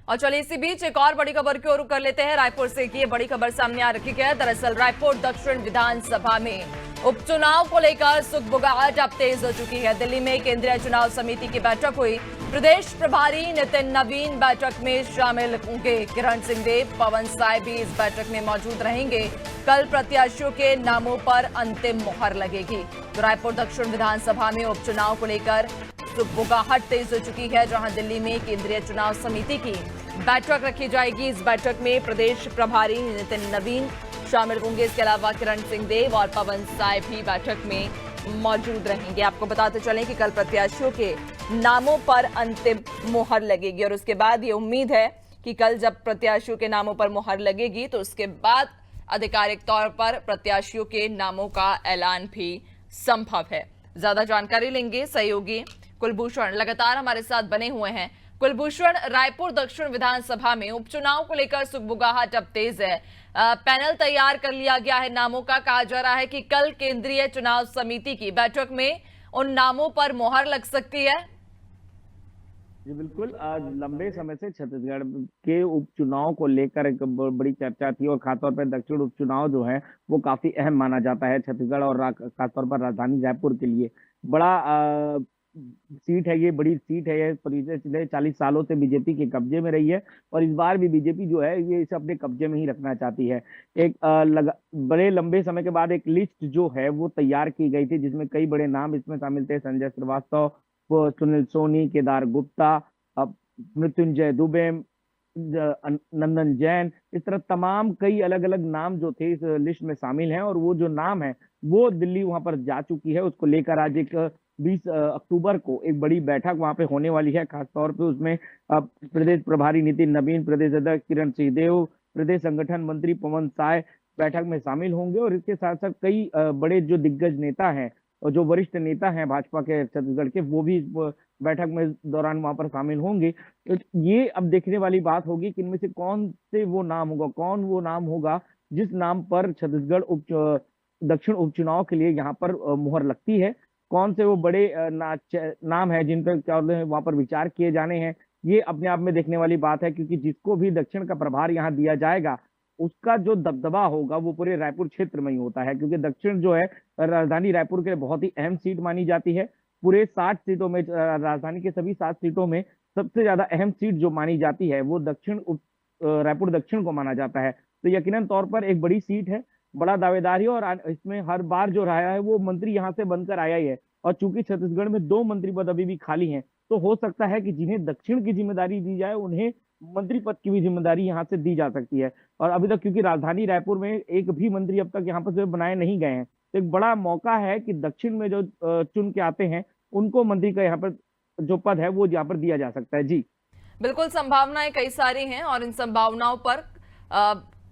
और चलिए इसी बीच एक और बड़ी खबर की ओर रुख कर लेते हैं। रायपुर से की बड़ी खबर सामने आ रखी है। दरअसल रायपुर दक्षिण विधानसभा में उपचुनाव को लेकर सुगबुगाहट अब तेज हो चुकी है। दिल्ली में केंद्रीय चुनाव समिति की बैठक हुई। प्रदेश प्रभारी नितिन नवीन बैठक में शामिल होंगे। किरण सिंहदेव, पवन साय भी इस बैठक में मौजूद रहेंगे। कल प्रत्याशियों के नामों पर अंतिम मुहर लगेगी। तो रायपुर दक्षिण विधानसभा में उपचुनाव को लेकर सुगबुगाहट तेज हो चुकी है, जहां दिल्ली में केंद्रीय चुनाव समिति की बैठक रखी जाएगी। इस बैठक में प्रदेश प्रभारी नितिन नवीन शामिल होंगे। इसके अलावा किरण सिंहदेव और पवन साय भी बैठक में मौजूद रहेंगे। आपको बताते चलें कि कल प्रत्याशियों के नामों पर अंतिम मुहर लगेगी और उसके बाद ये उम्मीद है कि कल जब प्रत्याशियों के नामों पर मुहर लगेगी तो उसके बाद आधिकारिक तौर पर प्रत्याशियों के नामों का ऐलान भी संभव है। ज्यादा जानकारी लेंगे सहयोगी कुलभूषण लगातार हमारे साथ बने हुए हैं। कुलभूषण, रायपुर दक्षिण विधानसभा में उपचुनाव को लेकर सुगबुगाहट अब तेज है। पैनल तैयार कर लिया गया है नामों का। कहा जा रहा है कि कल केंद्रीय चुनाव समिति की बैठक में उन नामों पर मुहर लग सकती है। जी बिल्कुल। आज लंबे समय से छत्तीसगढ़ के उपचुनाव को लेकर एक बड़ी चर्चा थी और खासतौर पर दक्षिण उपचुनाव जो है वो काफी अहम माना जाता है छत्तीसगढ़ और खासतौर पर राजधानी रायपुर के लिए। बड़ा सीट है ये, बड़ी सीट है ये। पिछले 40 सालों से बीजेपी के कब्जे में रही है और इस बार भी बीजेपी जो है ये इसे अपने कब्जे में ही रखना चाहती है। एक बड़े लंबे समय के बाद एक लिस्ट जो है वो तैयार की गई थी, जिसमें कई बड़े नाम इसमें शामिल थे। संजय श्रीवास्तव, सुनील सोनी, केदार गुप्ता, मृत्युंजय दुबे, नंदन जैन, इस तरह तमाम कई अलग अलग नाम जो थे इस लिस्ट में शामिल हैं। और वो जो नाम है वो दिल्ली वहां पर जा चुकी है। उसको लेकर आज एक 20 अक्टूबर को एक बड़ी बैठक वहां पे होने वाली है। खासतौर पे उसमें प्रदेश प्रभारी नितिन नवीन, प्रदेश अध्यक्ष किरण सिंहदेव, प्रदेश संगठन मंत्री पवन साय बैठक में शामिल होंगे। और इसके साथ साथ कई बड़े जो दिग्गज नेता हैं और जो वरिष्ठ नेता हैं भाजपा के छत्तीसगढ़ के, वो भी इस बैठक में दौरान वहां पर शामिल होंगे। तो ये अब देखने वाली बात होगी कि इनमें से कौन से वो नाम होगा, कौन वो नाम होगा जिस नाम पर छत्तीसगढ़ दक्षिण उपचुनाव के लिए यहाँ पर मुहर लगती है। कौन से वो बड़े नाम है जिन पर वहां पर विचार किए जाने हैं, ये अपने आप में देखने वाली बात है। क्योंकि जिसको भी दक्षिण का प्रभार यहाँ दिया जाएगा उसका जो दबदबा होगा वो पूरे रायपुर क्षेत्र में ही होता है। क्योंकि दक्षिण जो है राजधानी रायपुर के लिए बहुत ही अहम सीट मानी जाती है। पूरे 60 सीटों में, राजधानी के सभी 7 सीटों में सबसे ज्यादा अहम सीट जो मानी जाती है वो रायपुर दक्षिण को माना जाता है। तो यकीनन तौर पर एक बड़ी सीट है, बड़ा दावेदार है। और इसमें हर बार जो रहा है वो मंत्री यहाँ से बनकर आया ही है। और चूंकि छत्तीसगढ़ में 2 मंत्री पद अभी भी खाली हैं, तो हो सकता है कि जिन्हें दक्षिण की जिम्मेदारी दी जाए उन्हें मंत्री पद की भी जिम्मेदारी यहाँ से दी जा सकती है। और अभी तक क्योंकि राजधानी रायपुर में एक भी मंत्री अब तक यहाँ पर बनाए नहीं गए हैं, तो एक बड़ा मौका है कि दक्षिण में जो चुन के आते हैं उनको मंत्री का यहाँ पर जो पद है वो यहाँ पर दिया जा सकता है। जी बिल्कुल, संभावनाएं कई सारी हैं और इन संभावनाओं पर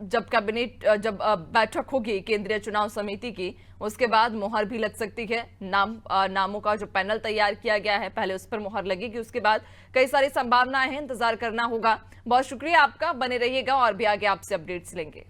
जब कैबिनेट बैठक होगी केंद्रीय चुनाव समिति की, उसके बाद मुहर भी लग सकती है। नामों का जो पैनल तैयार किया गया है पहले उस पर मुहर लगेगी, उसके बाद कई सारी संभावनाएं हैं, इंतजार करना होगा। बहुत शुक्रिया आपका, बने रहिएगा और भी आगे आपसे अपडेट्स लेंगे।